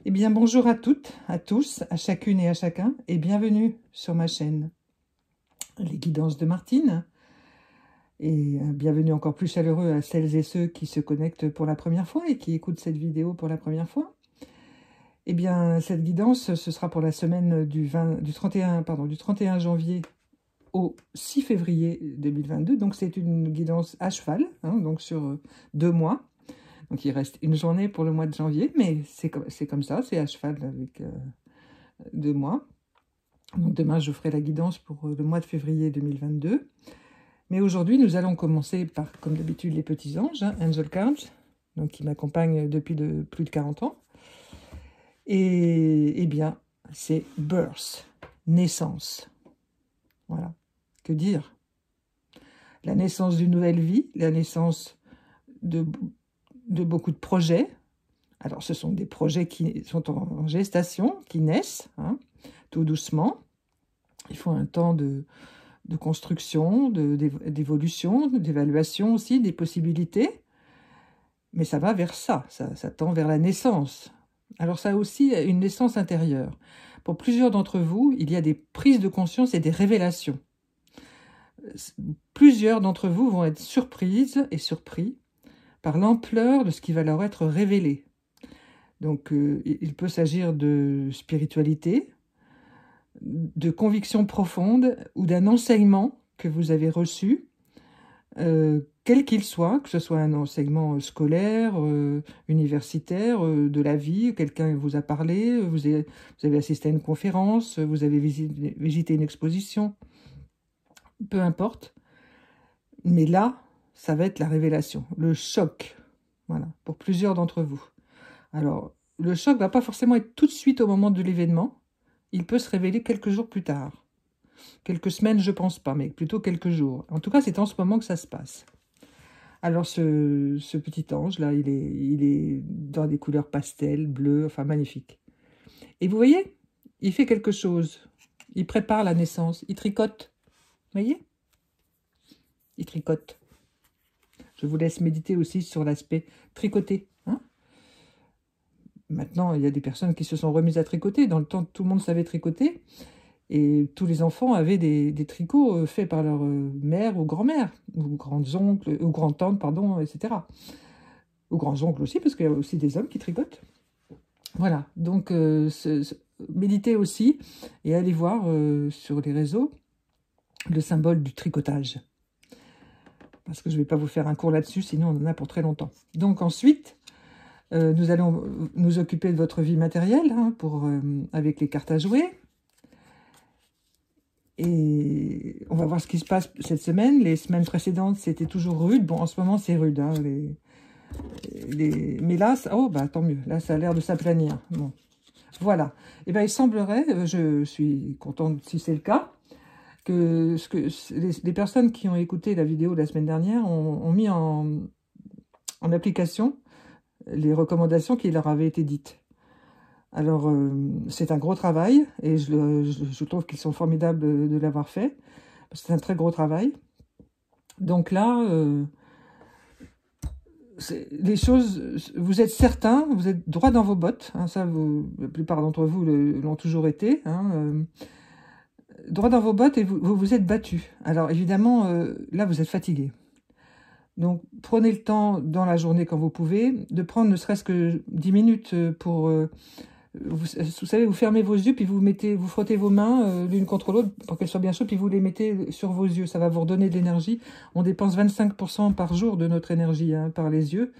Eh bien, bonjour à toutes, à tous, à chacune et à chacun, et bienvenue sur ma chaîne Les Guidances de Martine. Et bienvenue encore plus chaleureux à celles et ceux qui se connectent pour la première fois et qui écoutent cette vidéo pour la première fois. Eh bien, cette guidance, ce sera pour la semaine du 31 janvier au 6 février 2022. Donc, c'est une guidance à cheval, donc sur 2 mois. Donc, il reste une journée pour le mois de janvier, mais c'est comme ça, c'est à cheval avec 2 mois. Donc, demain, je ferai la guidance pour le mois de février 2022. Mais aujourd'hui, nous allons commencer par, comme d'habitude, les petits anges, Angel Cards, donc qui m'accompagnent depuis plus de 40 ans. Et eh bien, c'est birth, naissance. Voilà, que dire? La naissance d'une nouvelle vie, la naissance de beaucoup de projets. Alors, ce sont des projets qui sont en gestation, qui naissent, tout doucement. Il faut un temps de construction, d'évolution, d'évaluation aussi, des possibilités. Mais ça va vers ça tend vers la naissance. Alors ça a aussi une naissance intérieure. Pour plusieurs d'entre vous, il y a des prises de conscience et des révélations. Plusieurs d'entre vous vont être surprises et surpris par l'ampleur de ce qui va leur être révélé. Donc il peut s'agir de spiritualité, de conviction profonde ou d'un enseignement que vous avez reçu, quel qu'il soit, que ce soit un enseignement scolaire, universitaire, de la vie, quelqu'un vous a parlé, vous avez assisté à une conférence, vous avez visité une exposition, peu importe. Mais là, ça va être la révélation, le choc, voilà, pour plusieurs d'entre vous. Alors, le choc ne va pas forcément être tout de suite au moment de l'événement, il peut se révéler quelques jours plus tard. Quelques semaines, je pense pas, mais plutôt quelques jours. En tout cas, c'est en ce moment que ça se passe. Alors, ce petit ange-là, il est dans des couleurs pastel, bleu, enfin magnifique. Et vous voyez, il fait quelque chose. Il prépare la naissance. Il tricote. Vous voyez? Il tricote. Je vous laisse méditer aussi sur l'aspect tricoter. Maintenant, il y a des personnes qui se sont remises à tricoter. Dans le temps, tout le monde savait tricoter. Et tous les enfants avaient des tricots faits par leur mère ou grand-mère, ou grands-oncles, ou grand-tantes, pardon, etc. Ou grands-oncles aussi, parce qu'il y a aussi des hommes qui tricotent. Voilà, donc méditez aussi et allez voir sur les réseaux le symbole du tricotage. Parce que je ne vais pas vous faire un cours là-dessus, sinon on en a pour très longtemps. Donc ensuite, nous allons nous occuper de votre vie matérielle, avec les cartes à jouer. Et on va voir ce qui se passe cette semaine. Les semaines précédentes, c'était toujours rude. Bon, en ce moment, c'est rude. Mais là, tant mieux. Là, ça a l'air de s'aplanir. Bon, voilà. Et ben, il semblerait, je suis contente si c'est le cas, que les personnes qui ont écouté la vidéo de la semaine dernière ont mis en application les recommandations qui leur avaient été dites. Alors, c'est un gros travail, et je trouve qu'ils sont formidables de l'avoir fait, parce que c'est un très gros travail. Donc là, les choses, vous êtes certains, vous êtes droit dans vos bottes, ça, la plupart d'entre vous l'ont toujours été, droit dans vos bottes, et vous êtes battus. Alors, évidemment, là, vous êtes fatigués. Donc, prenez le temps, dans la journée, quand vous pouvez, de prendre ne serait-ce que 10 minutes pour... vous savez, vous fermez vos yeux, puis vous frottez vos mains l'une contre l'autre pour qu'elles soient bien chaudes, puis vous les mettez sur vos yeux. Ça va vous redonner de l'énergie. On dépense 25% par jour de notre énergie par les yeux.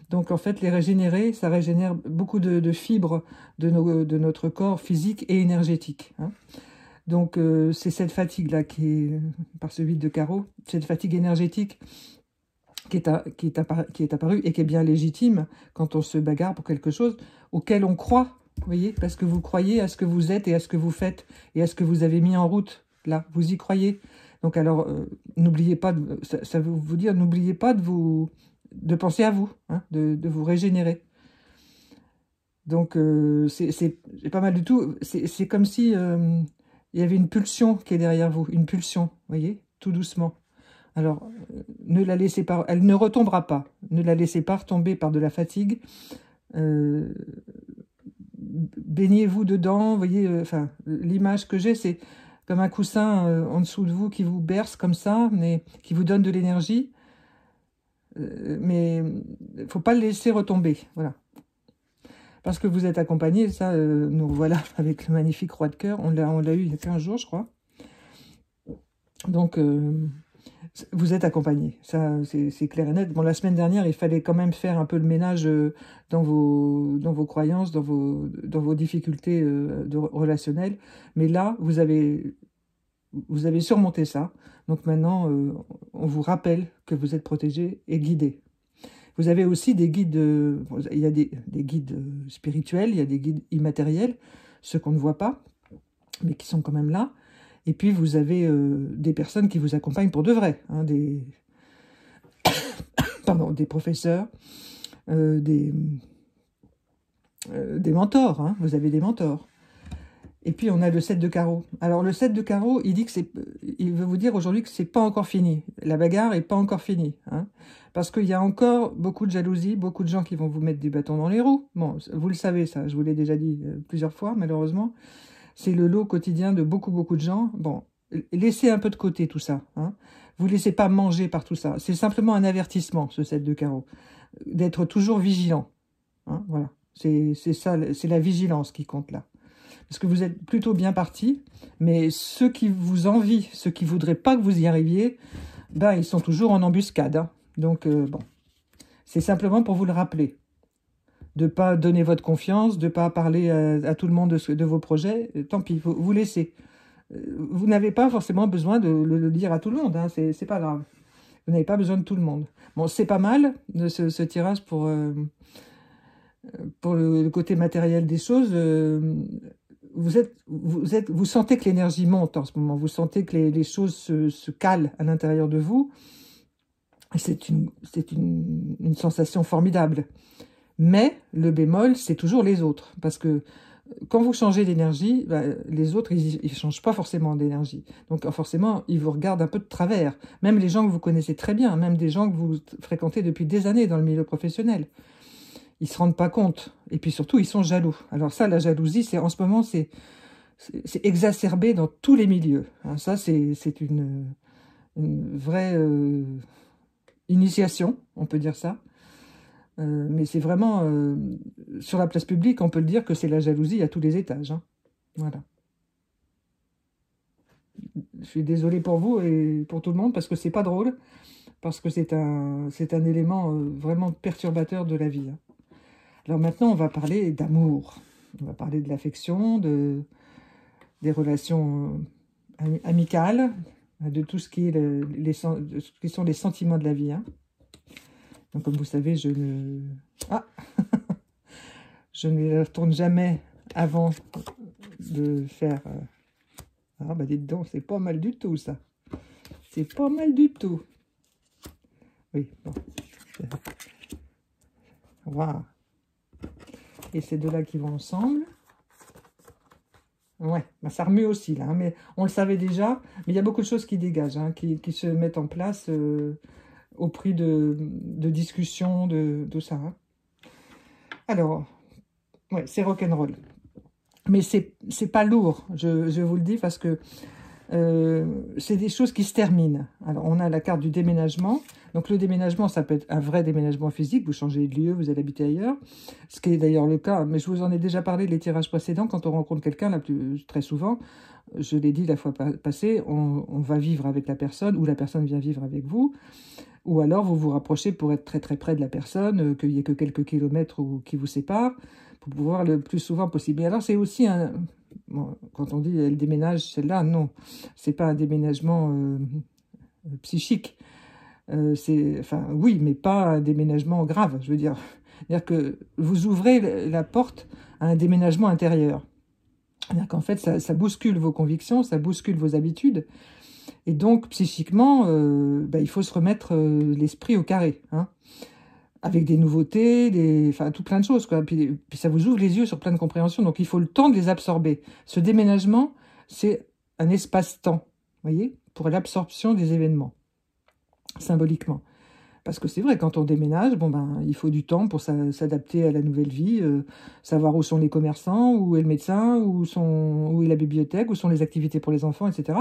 Donc, en fait, les régénérer, ça régénère beaucoup de fibres de notre corps physique et énergétique. Donc, c'est cette fatigue-là qui est, par ce 8 de carreau, cette fatigue énergétique qui est apparue et qui est bien légitime quand on se bagarre pour quelque chose auquel on croit. Vous voyez, parce que vous croyez à ce que vous êtes et à ce que vous faites et à ce que vous avez mis en route. Là, vous y croyez. Donc alors, n'oubliez pas, ça veut vous dire, n'oubliez pas de penser à vous, de vous régénérer. Donc, c'est pas mal du tout. C'est comme si il y avait une pulsion qui est derrière vous, une pulsion, vous voyez, tout doucement. Alors, ne la laissez pas, elle ne retombera pas. Ne la laissez pas retomber par de la fatigue. baignez-vous dedans, vous voyez, enfin, l'image que j'ai, c'est comme un coussin en dessous de vous qui vous berce comme ça, mais qui vous donne de l'énergie. Mais il ne faut pas le laisser retomber, voilà. Parce que vous êtes accompagné, ça, nous voilà avec le magnifique roi de cœur, on l'a eu il y a 15 jours, je crois. Donc, vous êtes accompagné, ça c'est clair et net. Bon, la semaine dernière, il fallait quand même faire un peu le ménage dans vos croyances, dans vos difficultés relationnelles. Mais là, vous avez surmonté ça. Donc maintenant, on vous rappelle que vous êtes protégé et guidé. Vous avez aussi des guides, il y a des guides spirituels, il y a des guides immatériels, ceux qu'on ne voit pas, mais qui sont quand même là. Et puis vous avez des personnes qui vous accompagnent pour de vrai, hein, des professeurs, des mentors, hein, vous avez des mentors. Et puis on a le 7 de carreau. Alors le 7 de carreau, il veut vous dire aujourd'hui que c'est pas encore fini. La bagarre est pas encore finie, hein, parce qu'il y a encore beaucoup de jalousie, beaucoup de gens qui vont vous mettre des bâtons dans les roues. Bon, vous le savez ça, je vous l'ai déjà dit plusieurs fois, malheureusement. C'est le lot quotidien de beaucoup de gens. Bon, laissez un peu de côté tout ça, hein. Vous ne laissez pas manger par tout ça. C'est simplement un avertissement, ce 7 de carreau, d'être toujours vigilant, hein, voilà. C'est ça, c'est la vigilance qui compte là. Parce que vous êtes plutôt bien parti, mais ceux qui vous envient, ceux qui ne voudraient pas que vous y arriviez, ben, ils sont toujours en embuscade, hein. Donc, bon, c'est simplement pour vous le rappeler. De ne pas donner votre confiance, de ne pas parler à tout le monde de vos projets. Tant pis, vous laissez. Vous n'avez pas forcément besoin de le dire à tout le monde, hein, c'est pas grave. Vous n'avez pas besoin de tout le monde. Bon, c'est pas mal, de ce tirage pour le côté matériel des choses. Vous sentez que l'énergie monte en ce moment. Vous sentez que les choses se calent à l'intérieur de vous. C'est une sensation formidable. Mais le bémol, c'est toujours les autres. Parce que quand vous changez d'énergie, les autres, ils ne changent pas forcément d'énergie. Donc forcément, ils vous regardent un peu de travers. Même les gens que vous connaissez très bien, même des gens que vous fréquentez depuis des années dans le milieu professionnel. Ils ne se rendent pas compte. Et puis surtout, ils sont jaloux. Alors ça, la jalousie, en ce moment, c'est exacerbé dans tous les milieux. Hein, ça, c'est une vraie initiation, on peut dire ça. Mais c'est vraiment, sur la place publique, on peut le dire que c'est la jalousie à tous les étages, hein. Voilà. Je suis désolée pour vous et pour tout le monde, parce que c'est pas drôle, parce que c'est un élément vraiment perturbateur de la vie, hein. Alors maintenant, on va parler d'amour. On va parler de l'affection, des relations amicales, de tout ce qui est de ce qui sont les sentiments de la vie, hein. Donc, comme vous savez, je ne les retourne jamais avant de faire... Ah, bah dites donc, c'est pas mal du tout, ça. C'est pas mal du tout. Oui, bon. Waouh. Et ces deux-là qui vont ensemble. Ouais, bah ça remue aussi, là. Hein, mais on le savait déjà. Mais il y a beaucoup de choses qui dégagent, hein, qui se mettent en place au prix de discussions, de ça. Hein. Alors, ouais, c'est rock'n'roll. Mais c'est pas lourd, je vous le dis, parce que c'est des choses qui se terminent. Alors, on a la carte du déménagement. Donc, le déménagement, ça peut être un vrai déménagement physique. Vous changez de lieu, vous allez habiter ailleurs. Ce qui est d'ailleurs le cas, mais je vous en ai déjà parlé les tirages précédents. Quand on rencontre quelqu'un, très souvent, je l'ai dit la fois passée, on va vivre avec la personne, ou la personne vient vivre avec vous. Ou alors, vous vous rapprochez pour être très très près de la personne, qu'il n'y ait que quelques kilomètres qui vous séparent, pour pouvoir le plus souvent possible. Et alors, c'est aussi un... Bon, quand on dit elle déménage, celle-là, non. C'est pas un déménagement psychique. Enfin, oui, mais pas un déménagement grave, je veux dire. C'est-à-dire que vous ouvrez la porte à un déménagement intérieur. C'est-à-dire qu'en fait, ça bouscule vos convictions, ça bouscule vos habitudes. Et donc, psychiquement, il faut se remettre l'esprit au carré, hein, avec des nouveautés, enfin, tout plein de choses, quoi. Puis ça vous ouvre les yeux sur plein de compréhensions. Donc, il faut le temps de les absorber. Ce déménagement, c'est un espace-temps, vous voyez, pour l'absorption des événements, symboliquement. Parce que c'est vrai, quand on déménage, bon ben, il faut du temps pour s'adapter à la nouvelle vie, savoir où sont les commerçants, où est le médecin, où est la bibliothèque, où sont les activités pour les enfants, etc.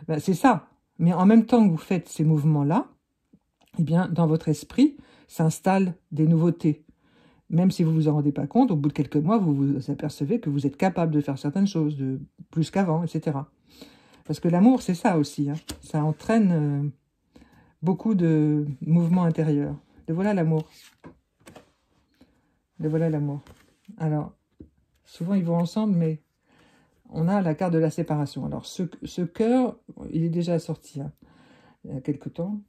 Ben, c'est ça. Mais en même temps que vous faites ces mouvements-là, eh bien, dans votre esprit s'installent des nouveautés. Même si vous ne vous en rendez pas compte, au bout de quelques mois, vous vous apercevez que vous êtes capable de faire certaines choses, plus qu'avant, etc. Parce que l'amour, c'est ça aussi. Hein. Ça entraîne beaucoup de mouvements intérieurs. Et voilà l'amour. Et voilà l'amour. Alors, souvent ils vont ensemble, mais on a la carte de la séparation. Alors, ce cœur, il est déjà sorti hein, il y a quelque temps.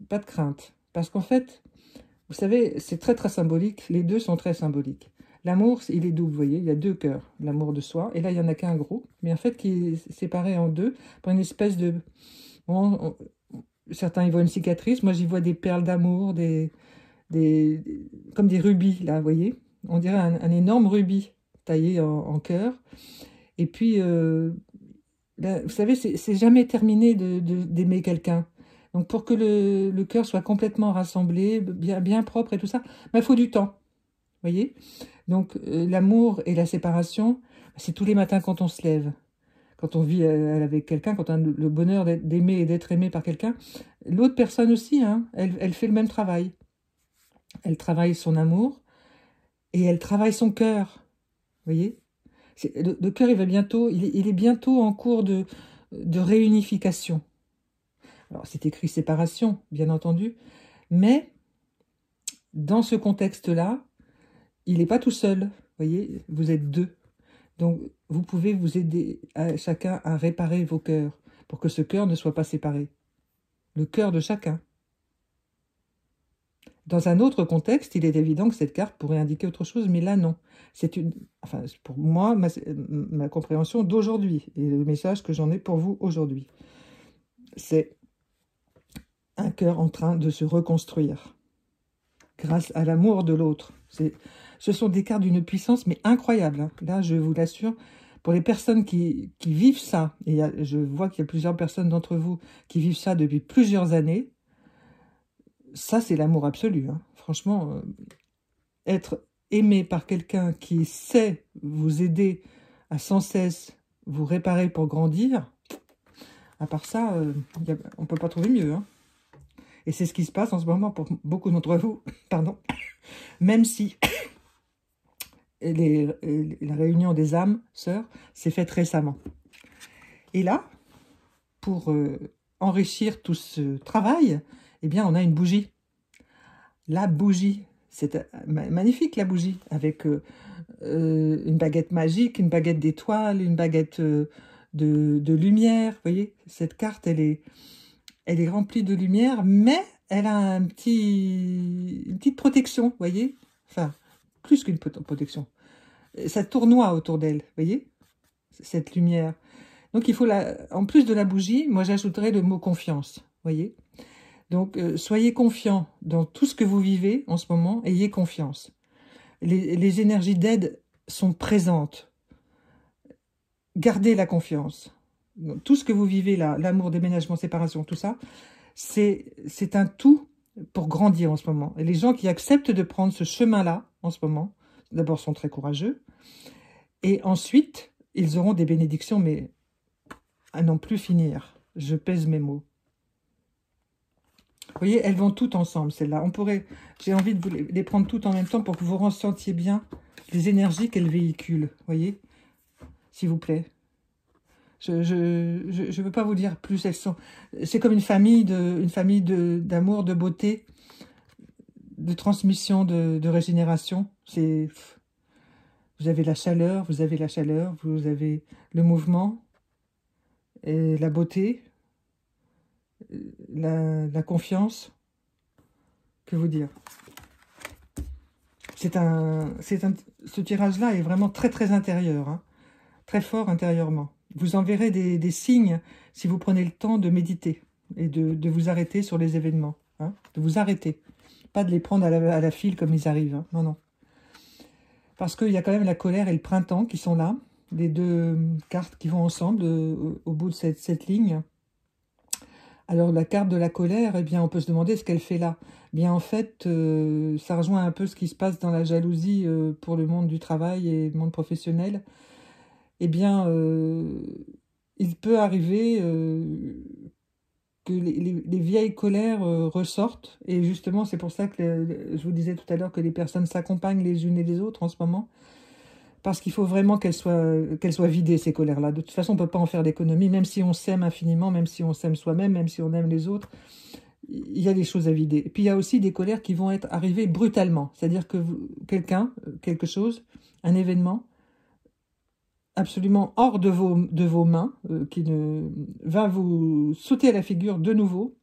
Pas de crainte. Parce qu'en fait, vous savez, c'est très très symbolique. Les deux sont très symboliques. L'amour, il est double, vous voyez. Il y a deux cœurs. L'amour de soi. Et là, il n'y en a qu'un gros. Mais en fait, qui est séparé en deux par une espèce de... Bon, certains y voient une cicatrice. Moi, j'y vois des perles d'amour, comme des rubis, là, vous voyez. On dirait un énorme rubis taillé en cœur. Et puis, là, vous savez, c'est jamais terminé d'aimer quelqu'un. Donc, pour que le cœur soit complètement rassemblé, bien propre et tout ça, il faut du temps, vous voyez. Donc, l'amour et la séparation, c'est tous les matins quand on se lève. Quand on vit avec quelqu'un, quand on a le bonheur d'aimer et d'être aimé par quelqu'un, l'autre personne aussi, hein, elle fait le même travail. Elle travaille son amour et elle travaille son cœur, vous voyez. Le cœur, il est bientôt en cours de réunification. Alors, c'est écrit séparation, bien entendu, mais dans ce contexte-là, il n'est pas tout seul, vous voyez, vous êtes deux. Donc, vous pouvez vous aider chacun à réparer vos cœurs pour que ce cœur ne soit pas séparé. Le cœur de chacun. Dans un autre contexte, il est évident que cette carte pourrait indiquer autre chose, mais là, non. Enfin, pour moi, ma compréhension d'aujourd'hui et le message que j'en ai pour vous aujourd'hui. C'est un cœur en train de se reconstruire grâce à l'amour de l'autre. Ce sont des cartes d'une puissance, mais incroyable. Hein. Là, je vous l'assure, pour les personnes qui vivent ça, et je vois qu'il y a plusieurs personnes d'entre vous qui vivent ça depuis plusieurs années, ça, c'est l'amour absolu. Hein. Franchement, être aimé par quelqu'un qui sait vous aider à sans cesse vous réparer pour grandir, à part ça, on ne peut pas trouver mieux. Hein. Et c'est ce qui se passe en ce moment pour beaucoup d'entre vous, pardon, même si la réunion des âmes, sœurs, s'est faite récemment. Et là, pour enrichir tout ce travail, eh bien, on a une bougie. La bougie, c'est magnifique la bougie, avec une baguette magique, une baguette d'étoiles, une baguette de lumière. Vous voyez, cette carte, elle est remplie de lumière, mais elle a une petite protection, vous voyez. Enfin, plus qu'une protection. Ça tournoie autour d'elle, vous voyez, cette lumière. Donc, il faut, en plus de la bougie, moi, j'ajouterais le mot confiance, vous voyez. Donc, soyez confiants dans tout ce que vous vivez en ce moment, ayez confiance. Les énergies d'aide sont présentes. Gardez la confiance. Tout ce que vous vivez là, l'amour, déménagement, séparation, tout ça, c'est un tout pour grandir en ce moment. Et les gens qui acceptent de prendre ce chemin-là en ce moment, d'abord sont très courageux, et ensuite, ils auront des bénédictions, mais à n'en plus finir. Je pèse mes mots. Vous voyez, elles vont toutes ensemble, celles-là. J'ai envie de vous les prendre toutes en même temps pour que vous ressentiez bien les énergies qu'elles véhiculent. Vous voyez, s'il vous plaît. Je ne veux pas vous dire plus. C'est comme une famille d'amour, de beauté, de transmission, de régénération. Vous avez la chaleur, vous avez le mouvement, et la beauté, la confiance. Que vous dire? Ce tirage-là est vraiment très très intérieur, hein, très fort intérieurement. Vous en verrez des signes si vous prenez le temps de méditer et de vous arrêter sur les événements. Hein, de vous arrêter. Pas de les prendre à la file comme ils arrivent. Hein, non, non. Parce qu'il y a quand même la colère et le printemps qui sont là. Les deux cartes qui vont ensemble au bout de cette ligne. Alors, la carte de la colère, eh bien, on peut se demander ce qu'elle fait là. Eh bien, en fait, ça rejoint un peu ce qui se passe dans la jalousie pour le monde du travail et le monde professionnel. Eh bien, il peut arriver que les vieilles colères ressortent. Et justement, c'est pour ça que je vous disais tout à l'heure que les personnes s'accompagnent les unes et les autres en ce moment. Parce qu'il faut vraiment qu'elles soient vidées, ces colères-là. De toute façon, on ne peut pas en faire d'économie, même si on s'aime infiniment, même si on s'aime soi-même, même si on aime les autres. Il y a des choses à vider. Et puis, il y a aussi des colères qui vont être arrivées brutalement. C'est-à-dire que quelqu'un, quelque chose, un événement, absolument hors de vos mains, qui va vous sauter à la figure de nouveau.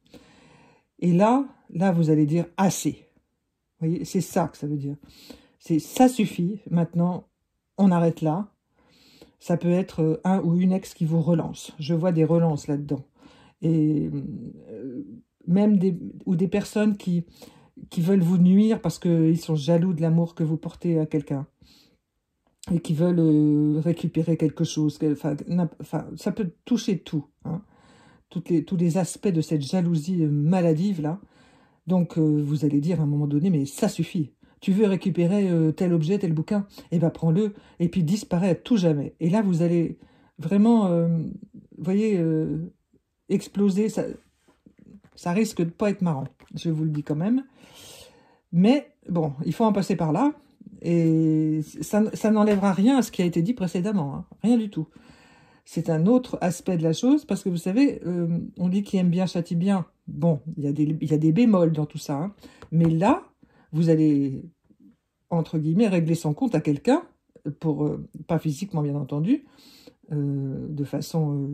Et là, vous allez dire « assez ». Vous voyez, c'est ça que ça veut dire. C'est « ça suffit, maintenant, on arrête là ». Ça peut être un ou une ex qui vous relance. Je vois des relances là-dedans. Et même des personnes qui veulent vous nuire parce qu'ils sont jaloux de l'amour que vous portez à quelqu'un. Et qui veulent récupérer quelque chose. Enfin, ça peut toucher tout. Hein, tous les aspects de cette jalousie maladive, là. Donc, vous allez dire à un moment donné, mais ça suffit. Tu veux récupérer tel objet, tel bouquin, eh bien, prends-le, et puis disparaît à tout jamais. Et là, vous allez vraiment, vous voyez, exploser. Ça risque de pas être marrant, je vous le dis quand même. Mais, bon, il faut en passer par là. Et ça n'enlèvera rien à ce qui a été dit précédemment, hein, rien du tout. C'est un autre aspect de la chose, parce que vous savez, on dit qui aime bien châtie bien. Bon, il y a des bémols dans tout ça, hein, mais là, vous allez, entre guillemets, régler son compte à quelqu'un, pas physiquement bien entendu, de façon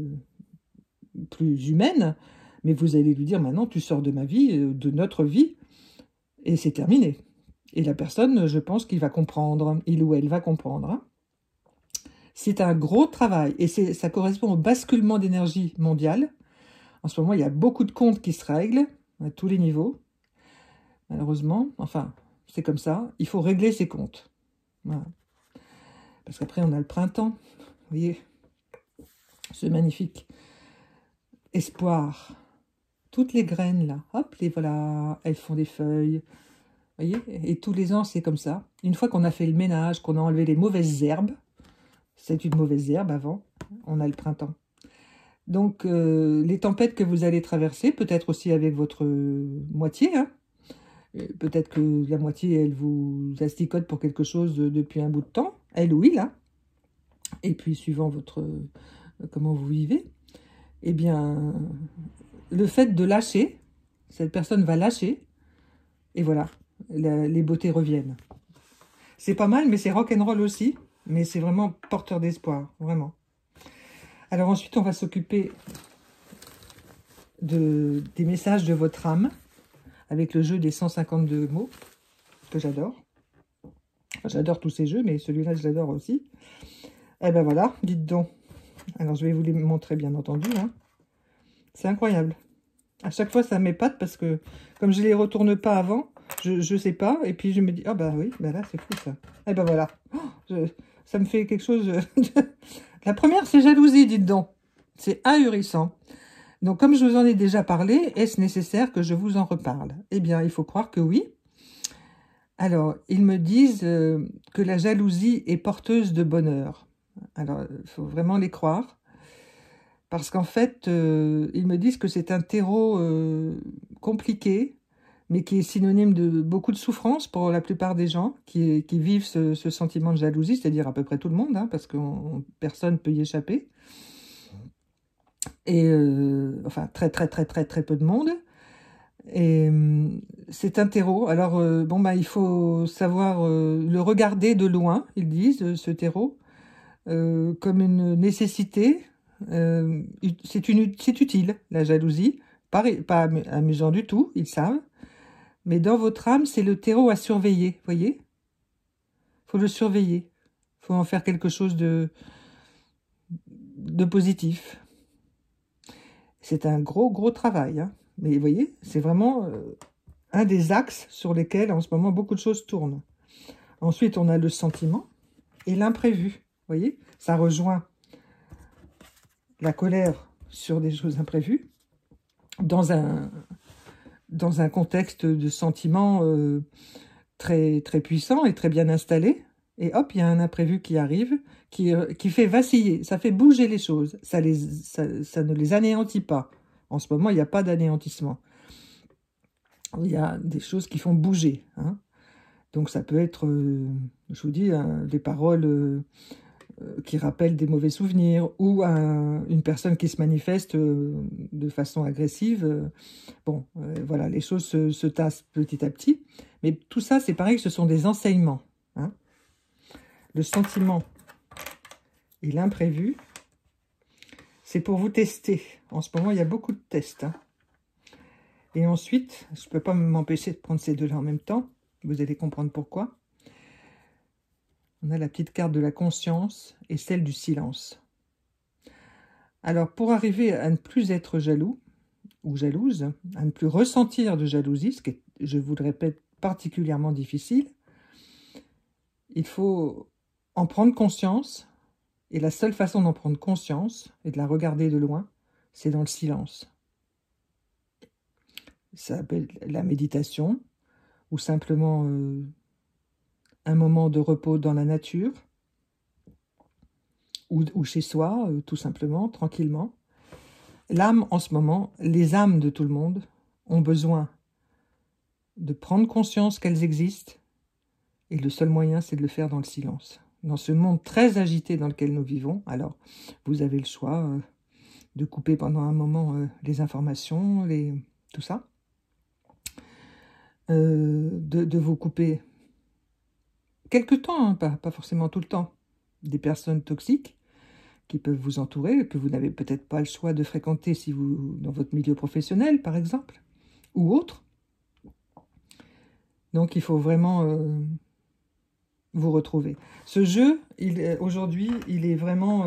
plus humaine, mais vous allez lui dire, maintenant, tu sors de ma vie, de notre vie, et c'est terminé. Et la personne, je pense qu'il va comprendre, il ou elle va comprendre. Hein. C'est un gros travail, et ça correspond au basculement d'énergie mondiale. En ce moment, il y a beaucoup de comptes qui se règlent, à tous les niveaux, malheureusement. Enfin, c'est comme ça, il faut régler ses comptes. Voilà. Parce qu'après, on a le printemps, vous voyez, ce magnifique espoir. Toutes les graines, là, hop, les voilà, elles font des feuilles. Vous voyez, et tous les ans, c'est comme ça. Une fois qu'on a fait le ménage, qu'on a enlevé les mauvaises herbes, c'est une mauvaise herbe avant, on a le printemps. Donc, les tempêtes que vous allez traverser, peut-être aussi avec votre moitié, hein. Peut-être que la moitié, elle vous asticote pour quelque chose depuis un bout de temps, elle ou il, hein. Et puis, suivant comment vous vivez, eh bien, le fait de lâcher, cette personne va lâcher, et voilà, les beautés reviennent. C'est pas mal, mais c'est rock'n'roll aussi, mais c'est vraiment porteur d'espoir, vraiment. Alors ensuite, on va s'occuper des messages de votre âme, avec le jeu des 152 mots, que j'adore. Enfin, j'adore tous ces jeux, mais celui-là, je l'adore aussi. Eh ben voilà, dites donc. Alors, je vais vous les montrer, bien entendu. Hein. C'est incroyable. À chaque fois, ça m'épate, parce que, comme je ne les retourne pas avant, je ne sais pas, et puis je me dis, ah bah oui, bah là, c'est fou, ça. Eh ben voilà. Ça me fait quelque chose... La première, c'est jalousie, dites donc. C'est ahurissant. Donc, comme je vous en ai déjà parlé, est-ce nécessaire que je vous en reparle? Eh bien, il faut croire que oui. Alors, ils me disent que la jalousie est porteuse de bonheur. Alors, il faut vraiment les croire. Parce qu'en fait, ils me disent que c'est un terreau compliqué, mais qui est synonyme de beaucoup de souffrance pour la plupart des gens qui vivent ce sentiment de jalousie, c'est-à-dire à peu près tout le monde, hein, parce que personne ne peut y échapper. Et enfin, très peu de monde. Et c'est un terreau. Alors, bon, bah, il faut savoir le regarder de loin, ils disent, ce terreau, comme une nécessité. C'est utile, la jalousie. Pas amusant du tout, ils savent. Mais dans votre âme, c'est le terreau à surveiller, voyez? Il faut le surveiller. Il faut en faire quelque chose de positif. C'est un gros travail, hein. Mais vous voyez, c'est vraiment un des axes sur lesquels, en ce moment, beaucoup de choses tournent. Ensuite, on a le sentiment et l'imprévu. Vous voyez, ça rejoint la colère sur des choses imprévues. dans un contexte de sentiments très, très puissant et très bien installé. Et hop, il y a un imprévu qui arrive, qui fait vaciller, ça fait bouger les choses. Ça ne les anéantit pas. En ce moment, il n'y a pas d'anéantissement. Il y a des choses qui font bouger. Hein. Donc ça peut être, je vous dis, des paroles qui rappellent des mauvais souvenirs, ou une personne qui se manifeste de façon agressive. Bon, voilà, les choses se tassent petit à petit. Mais tout ça, c'est pareil, ce sont des enseignements. Hein. Le sentiment et l'imprévu, c'est pour vous tester. En ce moment, il y a beaucoup de tests. Hein. Et ensuite, je ne peux pas m'empêcher de prendre ces deux-là en même temps. Vous allez comprendre pourquoi. On a la petite carte de la conscience et celle du silence. Alors, pour arriver à ne plus être jaloux ou jalouse, à ne plus ressentir de jalousie, ce qui est, je vous le répète, particulièrement difficile, il faut en prendre conscience. Et la seule façon d'en prendre conscience et de la regarder de loin, c'est dans le silence. Ça s'appelle la méditation, ou simplement un moment de repos dans la nature, ou chez soi, tout simplement, tranquillement. L'âme, en ce moment, les âmes de tout le monde ont besoin de prendre conscience qu'elles existent, et le seul moyen, c'est de le faire dans le silence. Dans ce monde très agité dans lequel nous vivons, alors vous avez le choix de couper pendant un moment les informations, tout ça, de vous couper quelque temps, hein, pas forcément tout le temps, des personnes toxiques qui peuvent vous entourer, que vous n'avez peut-être pas le choix de fréquenter si vous dans votre milieu professionnel, par exemple, ou autre. Donc, il faut vraiment vous retrouver. Ce jeu, aujourd'hui, il est vraiment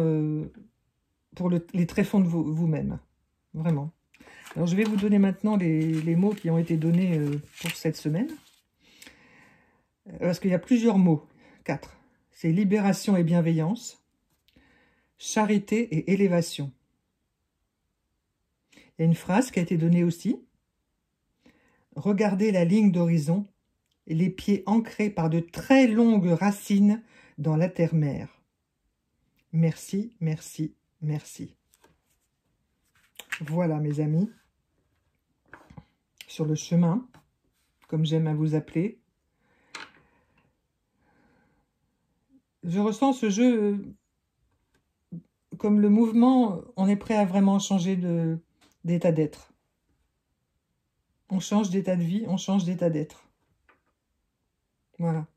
pour les tréfonds de vous-même. Vraiment. Alors, je vais vous donner maintenant les mots qui ont été donnés pour cette semaine. Parce qu'il y a plusieurs mots. 4. C'est libération et bienveillance, charité et élévation. Il y a une phrase qui a été donnée aussi. Regardez la ligne d'horizon, les pieds ancrés par de très longues racines dans la terre-mère. Merci, merci, merci. Voilà, mes amis, sur le chemin, comme j'aime à vous appeler. Je ressens ce jeu comme le mouvement, on est prêt à vraiment changer d'état d'être. On change d'état de vie, on change d'état d'être. Voilà.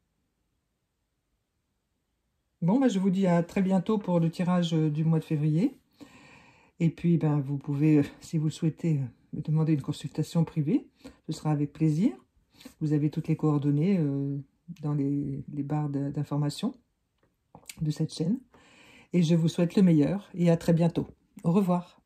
Bon, je vous dis à très bientôt pour le tirage du mois de février. Et puis, vous pouvez, si vous le souhaitez, me demander une consultation privée. Ce sera avec plaisir. Vous avez toutes les coordonnées dans les barres d'information de cette chaîne. Et je vous souhaite le meilleur et à très bientôt. Au revoir.